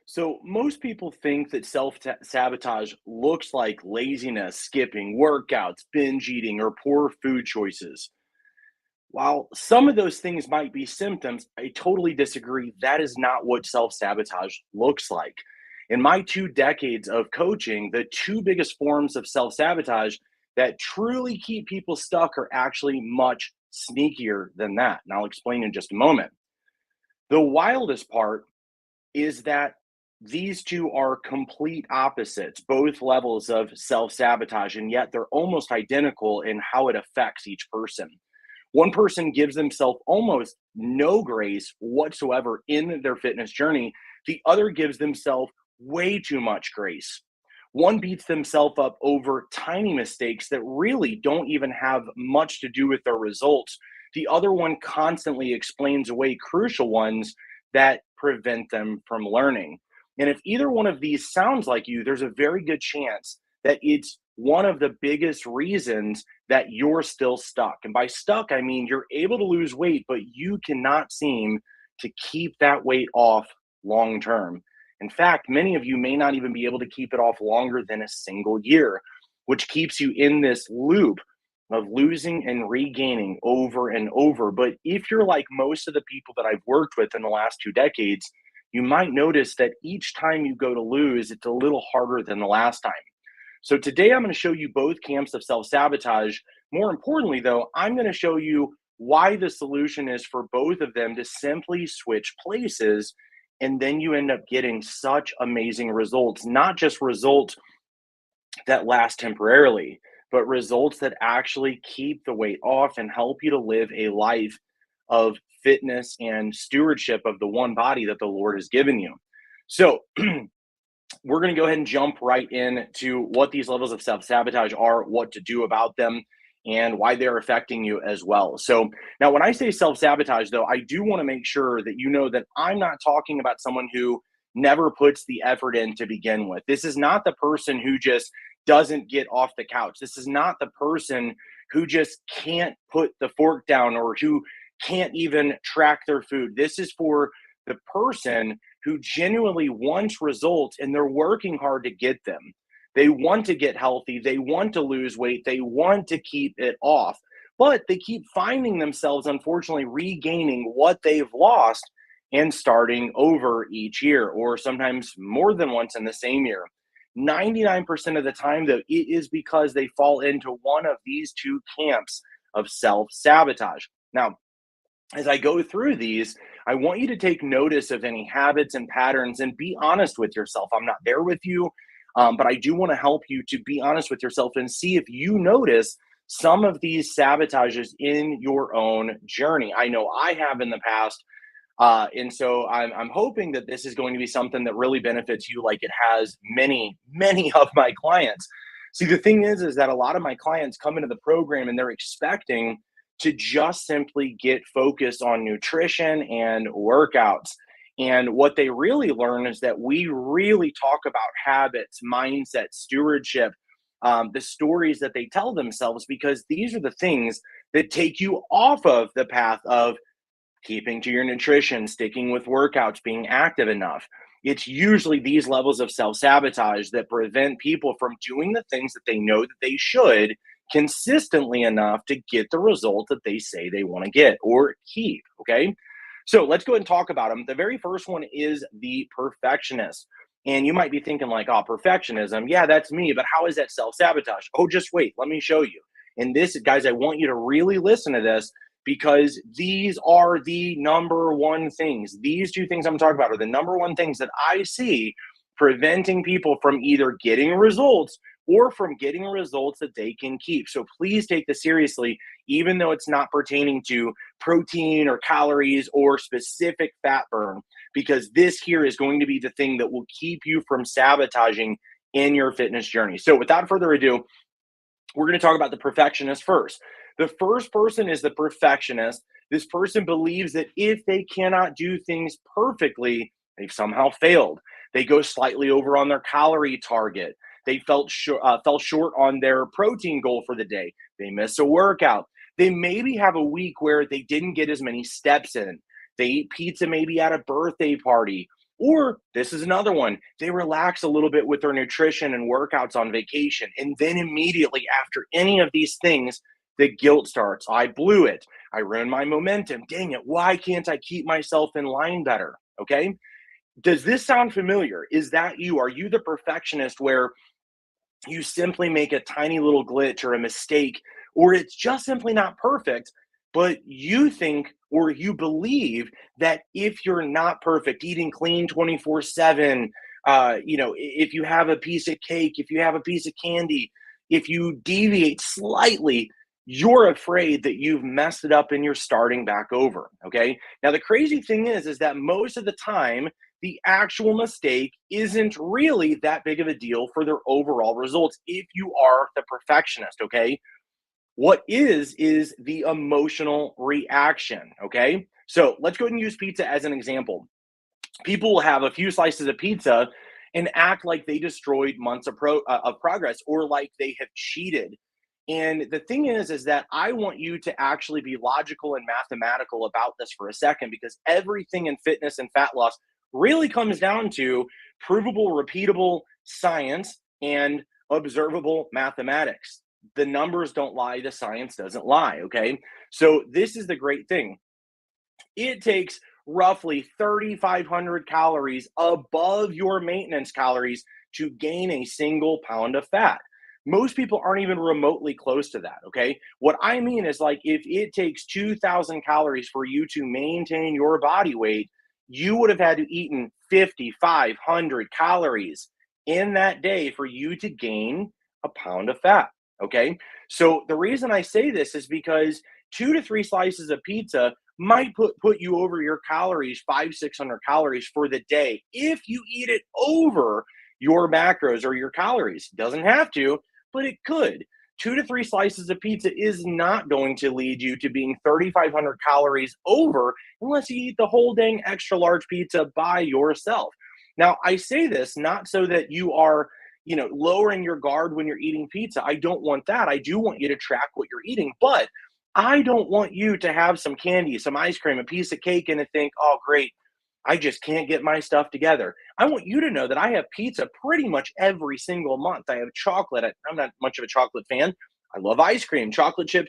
So, most people think that self-sabotage looks like laziness, skipping workouts, binge eating, or poor food choices. While some of those things might be symptoms, I totally disagree. That is not what self-sabotage looks like. In my 2 decades of coaching, the two biggest forms of self-sabotage that truly keep people stuck are actually much sneakier than that. And I'll explain in just a moment. The wildest part is that these two are complete opposites, both levels of self sabotage, and yet they're almost identical in how it affects each person. One person gives themselves almost no grace whatsoever in their fitness journey, the other gives themselves way too much grace. One beats themselves up over tiny mistakes that really don't even have much to do with their results. The other one constantly explains away crucial ones that prevent them from learning. And if either one of these sounds like you, there's a very good chance that it's one of the biggest reasons that you're still stuck. And by stuck, I mean you're able to lose weight, but you cannot seem to keep that weight off long term. In fact, many of you may not even be able to keep it off longer than a single year, which keeps you in this loop of losing and regaining over and over. But if you're like most of the people that I've worked with in the last 2 decades, you might notice that each time you go to lose, it's a little harder than the last time. So today I'm going to show you both camps of self sabotage. More importantly, though, I'm going to show you why the solution is for both of them to simply switch places. And then you end up getting such amazing results, not just results that last temporarily, but results that actually keep the weight off and help you to live a life of fitness and stewardship of the one body that the Lord has given you. So, we're going to go ahead and jump right into what these levels of self sabotage are, what to do about them, and why they're affecting you as well. So, now when I say self sabotage, though, I do want to make sure that you know that I'm not talking about someone who never puts the effort in to begin with. This is not the person who just doesn't get off the couch. This is not the person who just can't put the fork down or who can't even track their food. This is for the person who genuinely wants results and they're working hard to get them. They want to get healthy, they want to lose weight, they want to keep it off, but they keep finding themselves, unfortunately, regaining what they've lost and starting over each year, or sometimes more than once in the same year. 99% of the time, though, it is because they fall into one of these two camps of self sabotage. Now, as I go through these, I want you to take notice of any habits and patterns and be honest with yourself. I'm not there with you, but I do want to help you to be honest with yourself and see if you notice some of these sabotages in your own journey. I know I have in the past. And so I'm hoping that this is going to be something that really benefits you, like it has many of my clients. See, the thing is that a lot of my clients come into the program and they're expecting to just simply get focused on nutrition and workouts. And what they really learn is that we really talk about habits, mindset, stewardship, the stories that they tell themselves, because these are the things that take you off of the path of keeping to your nutrition, sticking with workouts, being active enough. It's usually these levels of self sabotage that prevent people from doing the things that they know that they should consistently enough to get the result that they say they want to get or keep. Okay. So let's go ahead and talk about them. The very first one is the perfectionist. And you might be thinking, like, oh, perfectionism. Yeah, that's me. But how is that self sabotage? Oh, just wait. Let me show you. And this, guys, I want you to really listen to this because these are the number one things. These two things I'm talking about are the number one things that I see preventing people from either getting results or from getting results that they can keep. So please take this seriously, even though it's not pertaining to protein or calories or specific fat burn, because this here is going to be the thing that will keep you from sabotaging in your fitness journey. So without further ado, we're going to talk about the perfectionist first. The first person is the perfectionist. This person believes that if they cannot do things perfectly, they've somehow failed. They go slightly over on their calorie target. They fell short on their protein goal for the day. They miss a workout. They maybe have a week where they didn't get as many steps in. They eat pizza maybe at a birthday party, Or this is another one, they relax a little bit with their nutrition and workouts on vacation. And then immediately after any of these things, the guilt starts. I blew it. I ruined my momentum. Dang it. Why can't I keep myself in line better? Okay. Does this sound familiar? Is that you? Are you the perfectionist where you simply make a tiny little glitch or a mistake, or it's just simply not perfect, but you think or you believe that if you're not perfect, eating clean 24/7, if you have a piece of cake, if you have a piece of candy, if you deviate slightly, you're afraid that you've messed it up and you're starting back over. Okay. Now, the crazy thing is that most of the time, the actual mistake isn't really that big of a deal for their overall results if you are the perfectionist, okay? What is the emotional reaction, okay? So let's go ahead and use pizza as an example. People will have a few slices of pizza and act like they destroyed months of progress or like they have cheated. And the thing is that I want you to actually be logical and mathematical about this for a second, because everything in fitness and fat loss really comes down to provable, repeatable science and observable mathematics. The numbers don't lie, the science doesn't lie. Okay. So, this is the great thing. It takes roughly 3,500 calories above your maintenance calories to gain a single pound of fat. Most people aren't even remotely close to that. Okay. What I mean is, like, if it takes 2,000 calories for you to maintain your body weight, you would have had to eaten 5,500 calories in that day for you to gain a pound of fat. Okay. So the reason I say this is because 2 to 3 slices of pizza might put you over your calories, 600 calories for the day if you eat it over your macros or your calories. Doesn't have to, but it could. 2 to 3 slices of pizza is not going to lead you to being 3,500 calories over unless you eat the whole dang extra large pizza by yourself. Now, I say this not so that you are, lowering your guard when you're eating pizza. I don't want that. I do want you to track what you're eating, but I don't want you to have some candy, some ice cream, a piece of cake, and to think, oh, great, I just can't get my stuff together. I want you to know that I have pizza pretty much every single month. I have chocolate. I'm not much of a chocolate fan. I love ice cream, chocolate chip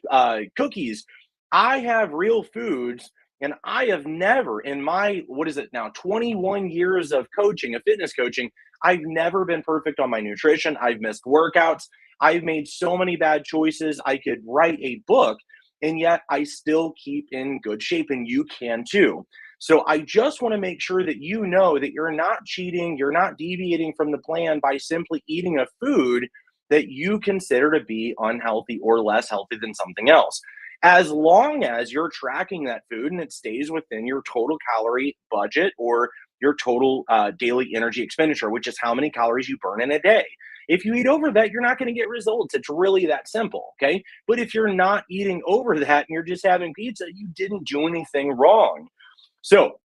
cookies. I have real foods, and I have never, in my, what is it now, 21 years of coaching, of fitness coaching, I've never been perfect on my nutrition. I've missed workouts. I've made so many bad choices. I could write a book, and yet I still keep in good shape, and you can too. So I just want to make sure that you know that you're not cheating, you're not deviating from the plan by simply eating a food that you consider to be unhealthy or less healthy than something else. As long as you're tracking that food and it stays within your total calorie budget or your total daily energy expenditure, which is how many calories you burn in a day. If you eat over that, you're not going to get results. It's really that simple. Okay. But if you're not eating over that and you're just having pizza, you didn't do anything wrong. So,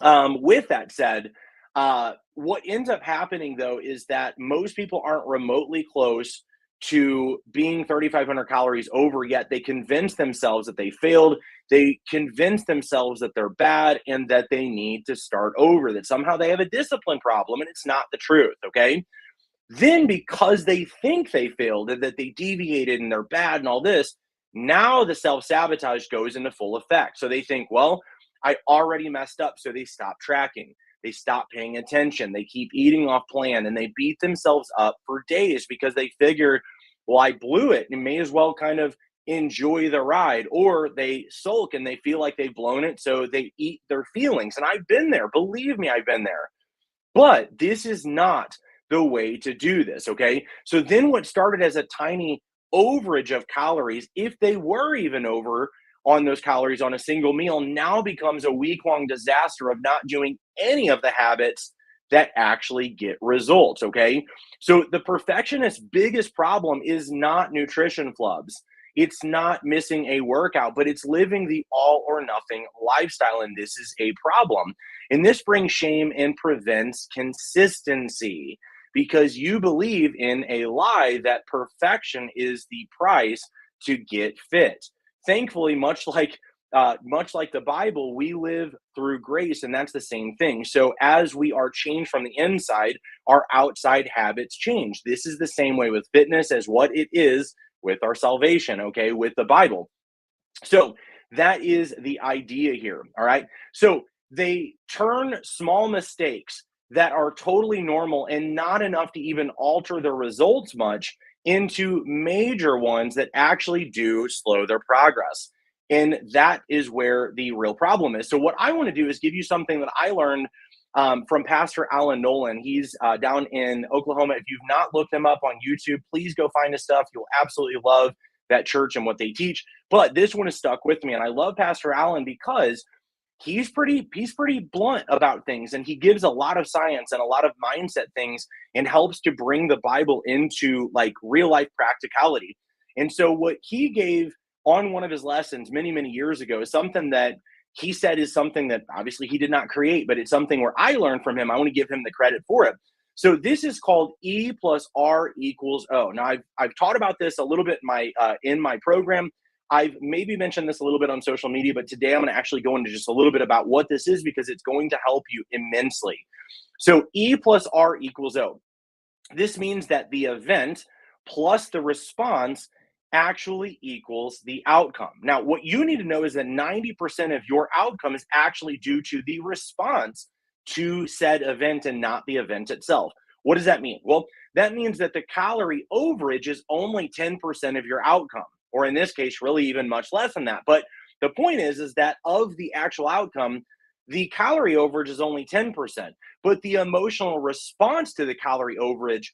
with that said, what ends up happening though is that most people aren't remotely close to being 3,500 calories over, yet they convince themselves that they failed. They convince themselves that they're bad and that they need to start over, that somehow they have a discipline problem, and it's not the truth. Okay. Then, because they think they failed and that they deviated and they're bad and all this, now the self sabotage goes into full effect. So they think, well, I already messed up. So they stop tracking. They stop paying attention. They keep eating off plan, and they beat themselves up for days because they figured, well, I blew it and may as well kind of enjoy the ride. Or they sulk and they feel like they've blown it. So they eat their feelings. And I've been there. Believe me, I've been there. But this is not the way to do this, okay? So then what started as a tiny overage of calories, if they were even over on those calories on a single meal, now becomes a week-long disaster of not doing any of the habits that actually get results, okay? So the perfectionist's biggest problem is not nutrition flubs. It's not missing a workout, but it's living the all or nothing lifestyle. And this is a problem. And this brings shame and prevents consistency because you believe in a lie that perfection is the price to get fit. Thankfully, much like much like the Bible, we live through grace, and that's the same thing. So as we are changed from the inside, our outside habits change. This is the same way with fitness as what it is with our salvation, okay, with the Bible. So that is the idea here. All right. So they turn small mistakes that are totally normal and not enough to even alter the results much into major ones that actually do slow their progress. And that is where the real problem is. So, what I want to do is give you something that I learned from Pastor Alan Nolan. He's down in Oklahoma. If you've not looked him up on YouTube, please go find his stuff. You'll absolutely love that church and what they teach. But this one has stuck with me, and I love Pastor Allen because he's pretty blunt about things, and he gives a lot of science and a lot of mindset things, and helps to bring the Bible into like real life practicality. And so what he gave on one of his lessons many years ago is something that he said is something that obviously he did not create, but it's something where I learned from him. I want to give him the credit for it. So this is called E plus R equals O. Now I've taught about this a little bit in my program. I've maybe mentioned this a little bit on social media, but today I'm going to actually go into just a little bit about what this is, because it's going to help you immensely. So E plus R equals O. This means that the event plus the response actually equals the outcome. Now, what you need to know is that 90% of your outcome is actually due to the response to said event and not the event itself. What does that mean? Well, that means that the calorie overage is only 10% of your outcome, or in this case, really even much less than that. But the point is that of the actual outcome, the calorie overage is only 10%, but the emotional response to the calorie overage,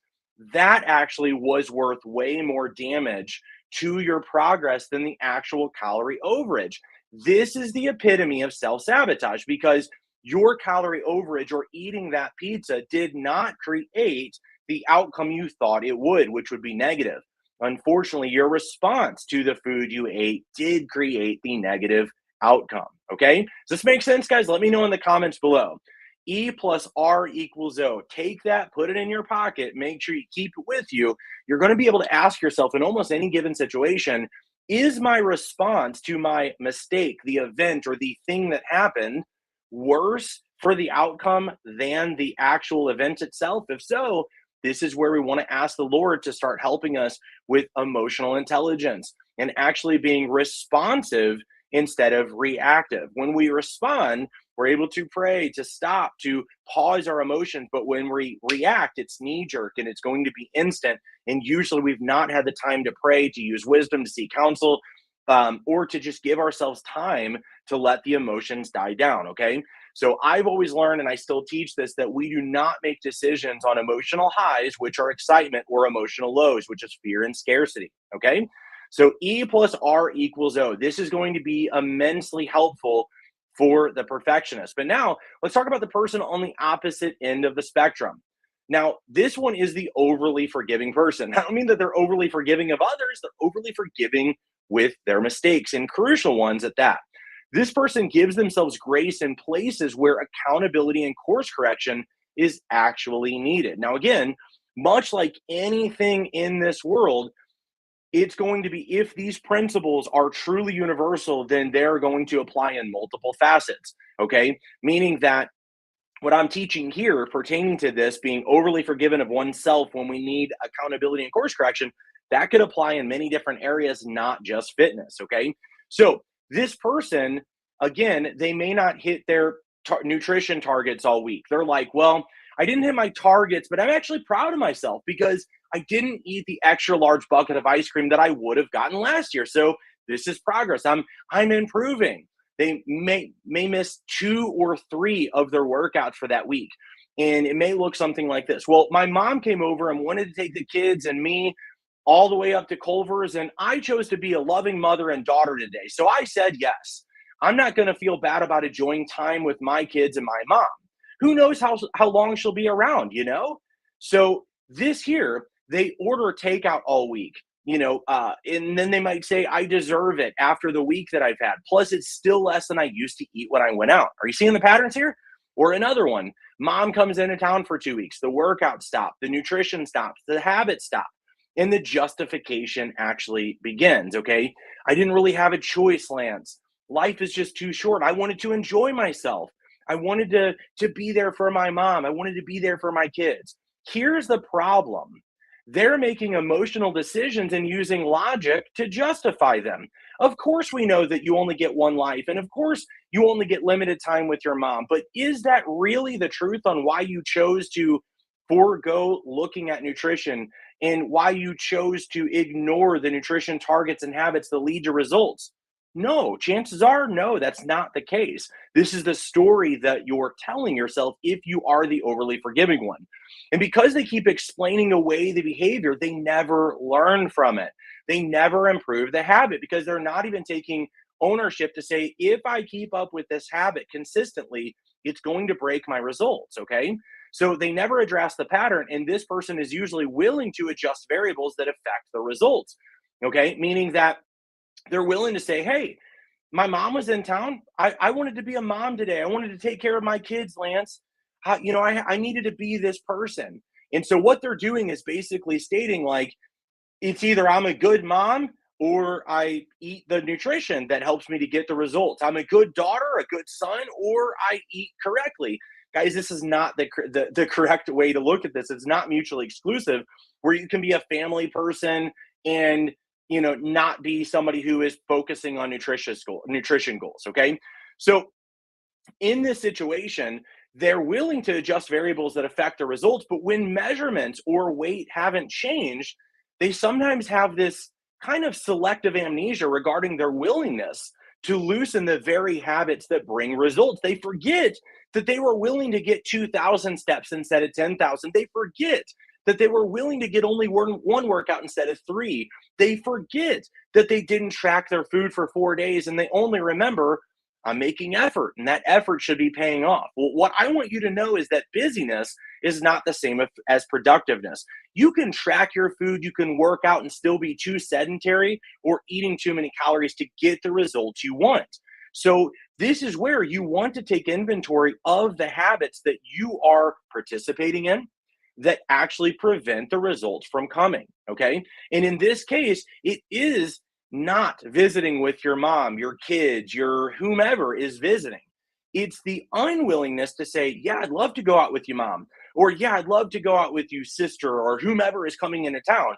that actually was worth way more damage to your progress than the actual calorie overage. This is the epitome of self-sabotage, because your calorie overage or eating that pizza did not create the outcome you thought it would, which would be negative. Unfortunately, your response to the food you ate did create the negative outcome. Okay. Does this make sense, guys? Let me know in the comments below. E plus R equals O. Take that, put it in your pocket, make sure you keep it with you. You're going to be able to ask yourself in almost any given situation, is my response to my mistake, the event, or the thing that happened worse for the outcome than the actual event itself? If so, this is where we want to ask the Lord to start helping us with emotional intelligence and actually being responsive instead of reactive. When we respond, we're able to pray, to stop, to pause our emotions. But when we react, it's knee jerk and it's going to be instant. And usually we've not had the time to pray, to use wisdom, to seek counsel, or to just give ourselves time to let the emotions die down. Okay. So I've always learned, and I still teach this, that we do not make decisions on emotional highs, which are excitement, or emotional lows, which is fear and scarcity. Okay. So E plus R equals O. This is going to be immensely helpful for the perfectionist. But now let's talk about the person on the opposite end of the spectrum. Now, this one is the overly forgiving person. I don't mean that they're overly forgiving of others, they're overly forgiving with their mistakes, and crucial ones at that. This person gives themselves grace in places where accountability and course correction is actually needed. Now, again, much like anything in this world, it's going to be, if these principles are truly universal, then they're going to apply in multiple facets. Okay. Meaning that what I'm teaching here pertaining to this being overly forgiven of oneself when we need accountability and course correction, that could apply in many different areas, not just fitness. Okay. So this person, again, they may not hit their nutrition targets all week. They're like, well, I didn't hit my targets, but I'm actually proud of myself because I didn't eat the extra large bucket of ice cream that I would have gotten last year. So this is progress. I'm improving. They may miss 2 or 3 of their workouts for that week. And it may look something like this. Well, my mom came over and wanted to take the kids and me all the way up to Culver's, and I chose to be a loving mother and daughter today. So I said yes. I'm not going to feel bad about enjoying time with my kids and my mom. Who knows how long she'll be around, you know? So this here, they order takeout all week, and then they might say, I deserve it after the week that I've had. Plus, it's still less than I used to eat when I went out. Are you seeing the patterns here? Or another one, mom comes into town for 2 weeks. The workout stops, the nutrition stops, the habits stop, and the justification actually begins. Okay. I didn't really have a choice, Lance. life is just too short. I wanted to enjoy myself. I wanted to be there for my mom. I wanted to be there for my kids. Here's the problem. They're making emotional decisions and using logic to justify them. Of course, we know that you only get one life, and of course, you only get limited time with your mom. But is that really the truth on why you chose to forego looking at nutrition and why you chose to ignore the nutrition targets and habits that lead to results? No, chances are, no, that's not the case. This is the story that you're telling yourself if you are the overly forgiving one. And because they keep explaining away the behavior, they never learn from it. They never improve the habit because they're not even taking ownership to say, if I keep up with this habit consistently, it's going to break my results. Okay. So they never address the pattern. And this person is usually willing to adjust variables that affect the results. Okay. Meaning that they're willing to say, hey, my mom was in town. I wanted to be a mom today. I wanted to take care of my kids, Lance. I needed to be this person. And so what they're doing is basically stating like, it's either I'm a good mom or I eat the nutrition that helps me to get the results. I'm a good daughter, a good son, or I eat correctly. Guys, this is not the correct way to look at this. It's not mutually exclusive, where you can be a family person and not be somebody who is focusing on nutrition goals. Okay. So in this situation, they're willing to adjust variables that affect the results, but when measurements or weight haven't changed, they sometimes have this kind of selective amnesia regarding their willingness to loosen the very habits that bring results. They forget that they were willing to get 2,000 steps instead of 10,000. They forget that they were willing to get only one workout instead of three. They forget that they didn't track their food for 4 days and they only remember, I'm making effort and that effort should be paying off. Well, what I want you to know is that busyness is not the same as productiveness. You can track your food, you can work out and still be too sedentary or eating too many calories to get the results you want. So, this is where you want to take inventory of the habits that you are participating in that actually prevent the results from coming. Okay. And in this case, it is not visiting with your mom, your kids, your whomever is visiting. It's the unwillingness to say, yeah, I'd love to go out with you, mom, or yeah, I'd love to go out with you, sister, or whomever is coming into town.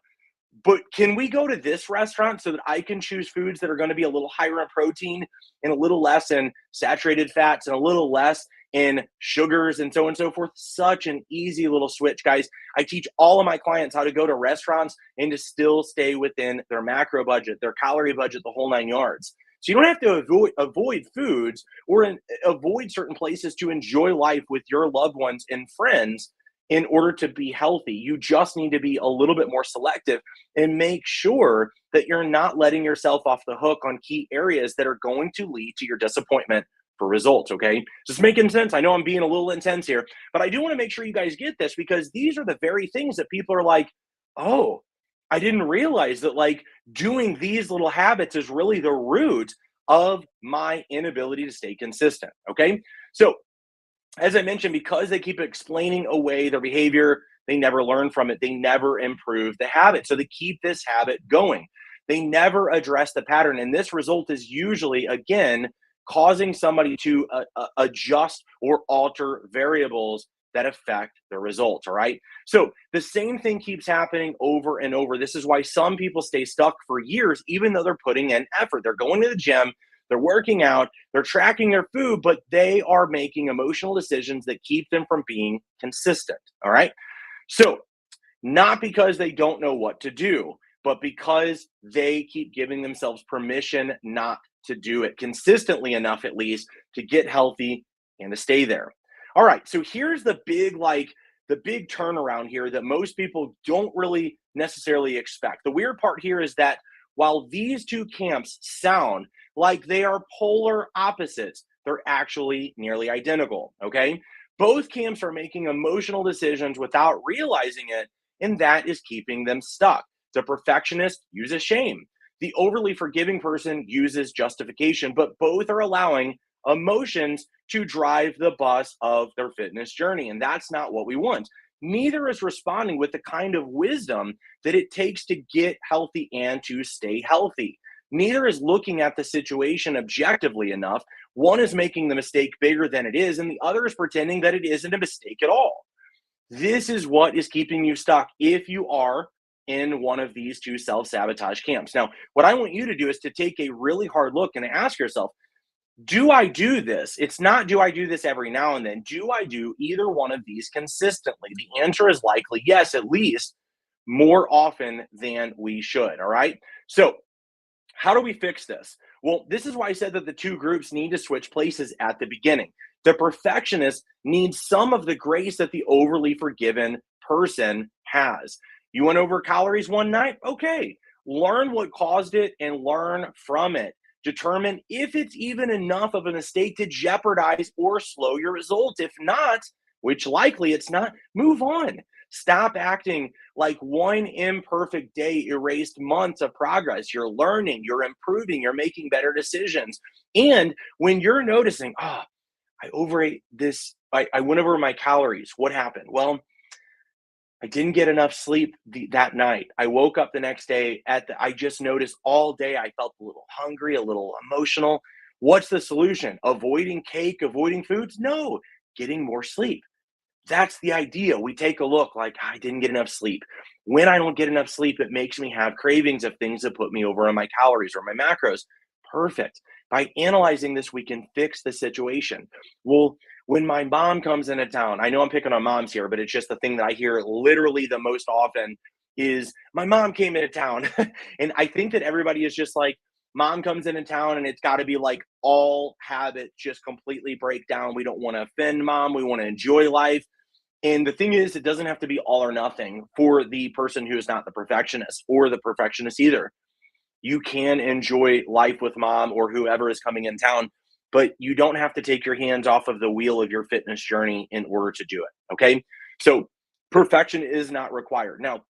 But can we go to this restaurant so that I can choose foods that are going to be a little higher in protein and a little less in saturated fats and a little less in sugars and so on and so forth? Such an easy little switch, guys. I teach all of my clients how to go to restaurants and to still stay within their macro budget, their calorie budget, the whole 9 yards. So you don't have to avoid foods or avoid certain places to enjoy life with your loved ones and friends in order to be healthy. You just need to be a little bit more selective and make sure that you're not letting yourself off the hook on key areas that are going to lead to your disappointment for results. Okay. Just making sense. I know I'm being a little intense here, but I do want to make sure you guys get this because these are the very things that people are like, oh, I didn't realize that like doing these little habits is really the root of my inability to stay consistent. Okay. So as I mentioned, because they keep explaining away their behavior, they never learn from it. They never improve the habit. So they keep this habit going. They never address the pattern. And this result is usually, again, causing somebody to adjust or alter variables that affect the results. All right. So the same thing keeps happening over and over. This is why some people stay stuck for years, even though they're putting in effort. They're going to the gym, they're working out, they're tracking their food, but they are making emotional decisions that keep them from being consistent. All right. So, not because they don't know what to do, but because they keep giving themselves permission not to do it consistently enough, at least, to get healthy and to stay there. All right. So, here's the big turnaround here that most people don't really necessarily expect. The weird part here is that while these two camps sound like they are polar opposites, they're actually nearly identical. Okay. Both camps are making emotional decisions without realizing it, and that is keeping them stuck. The perfectionist uses shame. The overly forgiving person uses justification, but both are allowing emotions to drive the bus of their fitness journey, and that's not what we want. Neither is responding with the kind of wisdom that it takes to get healthy and to stay healthy. Neither is looking at the situation objectively enough. One is making the mistake bigger than it is, and the other is pretending that it isn't a mistake at all. This is what is keeping you stuck if you are in one of these two self sabotage camps. Now, what I want you to do is to take a really hard look and ask yourself, do I do this? It's not, do I do this every now and then? Do I do either one of these consistently? The answer is likely yes, at least more often than we should. All right. So, how do we fix this? Well, this is why I said that the two groups need to switch places at the beginning. The perfectionist needs some of the grace that the overly forgiven person has. You went over calories one night? Okay. Learn what caused it and learn from it. Determine if it's even enough of a mistake to jeopardize or slow your results. If not, which likely it's not, move on. Stop acting like one imperfect day erased months of progress. You're learning, you're improving, you're making better decisions. And when you're noticing, I overate this, I went over my calories. What happened? Well, I didn't get enough sleep that night. I woke up the next day I just noticed all day I felt a little hungry, a little emotional. What's the solution? Avoiding cake, avoiding foods? No, getting more sleep. That's the idea. We take a look like I didn't get enough sleep. When I don't get enough sleep, it makes me have cravings of things that put me over on my calories or my macros. Perfect. By analyzing this, we can fix the situation. Well, when my mom comes into town, I know I'm picking on moms here, but it's just the thing that I hear literally the most often is my mom came into town. And I think that everybody is just like, mom comes into town and it's got to be like all habits just completely break down. We don't want to offend mom. We want to enjoy life. And the thing is, it doesn't have to be all or nothing for the person who is not the perfectionist or the perfectionist either. You can enjoy life with mom or whoever is coming in town, but you don't have to take your hands off of the wheel of your fitness journey in order to do it. Okay. So perfection is not required. Now,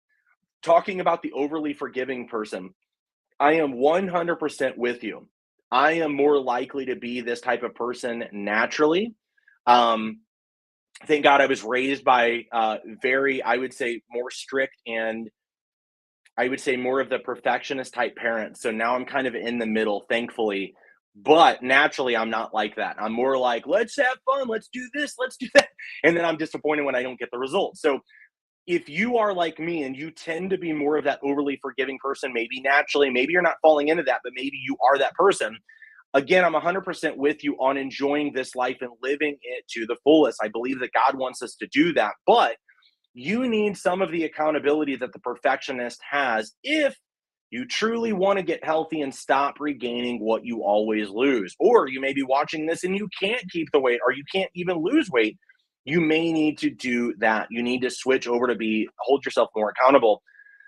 talking about the overly forgiving person, I am 100% with you. I am more likely to be this type of person naturally. Um, thank God I was raised by very, I would say, more strict and I would say more of the perfectionist type parents. So now I'm kind of in the middle, thankfully. But naturally, I'm not like that. I'm more like, let's have fun, let's do this, let's do that. And then I'm disappointed when I don't get the results. So if you are like me and you tend to be more of that overly forgiving person, maybe naturally, maybe you're not falling into that, but maybe you are that person. Again, I'm 100% with you on enjoying this life and living it to the fullest. I believe that God wants us to do that, but you need some of the accountability that the perfectionist has if you truly want to get healthy and stop regaining what you always lose. Or you may be watching this and you can't keep the weight or you can't even lose weight. You may need to do that. You need to switch over to hold yourself more accountable.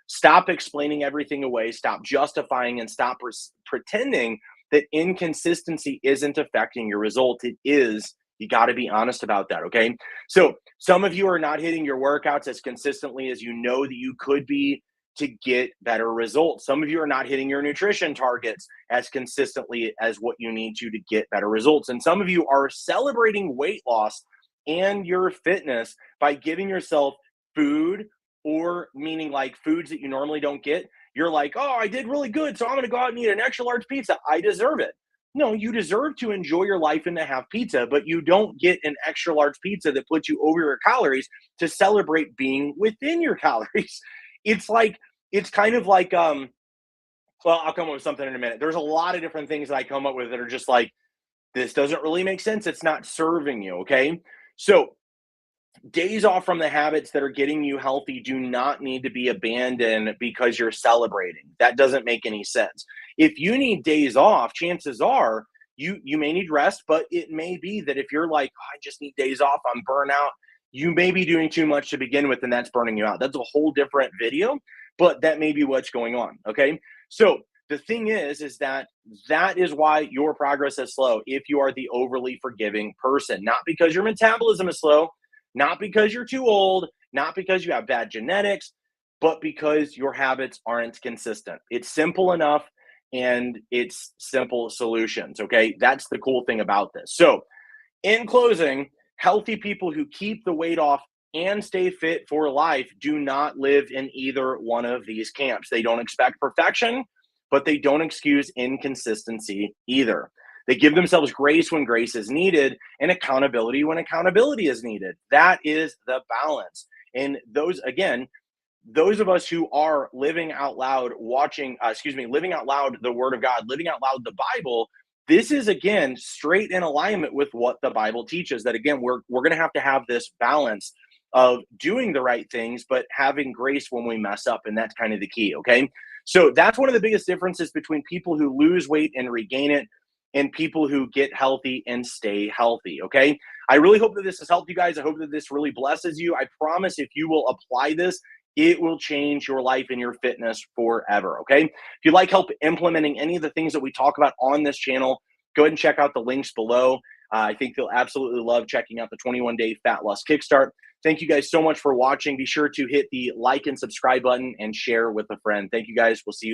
Stop explaining everything away, stop justifying, and stop pretending that inconsistency isn't affecting your result. It is. You got to be honest about that. Okay. So some of you are not hitting your workouts as consistently as you know that you could be to get better results. Some of you are not hitting your nutrition targets as consistently as what you need to get better results. And some of you are celebrating weight loss and your fitness by giving yourself food or meaning like foods that you normally don't get. You're like, oh, I did really good, so I'm going to go out and eat an extra large pizza. I deserve it. No, you deserve to enjoy your life and to have pizza, but you don't get an extra large pizza that puts you over your calories to celebrate being within your calories. It's like, it's kind of like, well, I'll come up with something in a minute. There's a lot of different things that I come up with that are just like, this doesn't really make sense. It's not serving you. Okay. So days off from the habits that are getting you healthy do not need to be abandoned because you're celebrating. That doesn't make any sense. If you need days off, chances are you may need rest, but it may be that if you're like, oh, I just need days off, I'm burnout, you may be doing too much to begin with, and that's burning you out. That's a whole different video, but that may be what's going on. Okay. So the thing is that is why your progress is slow if you are the overly forgiving person, not because your metabolism is slow, not because you're too old, not because you have bad genetics, but because your habits aren't consistent. It's simple enough and it's simple solutions. Okay. That's the cool thing about this. So, in closing, healthy people who keep the weight off and stay fit for life do not live in either one of these camps. They don't expect perfection, but they don't excuse inconsistency either. They give themselves grace when grace is needed and accountability when accountability is needed. That is the balance. And those, again, those of us who are living out loud, living out loud the word of God, living out loud the Bible, this is again straight in alignment with what the Bible teaches. That again, we're going to have this balance of doing the right things, but having grace when we mess up. And that's kind of the key. Okay. So that's one of the biggest differences between people who lose weight and regain it and people who get healthy and stay healthy. Okay. I really hope that this has helped you guys. I hope that this really blesses you. I promise if you will apply this, it will change your life and your fitness forever. Okay. If you'd like help implementing any of the things that we talk about on this channel, go ahead and check out the links below. I think you'll absolutely love checking out the 21-day Fat Loss Kickstart. Thank you guys so much for watching. Be sure to hit the like and subscribe button and share with a friend. Thank you guys. We'll see you.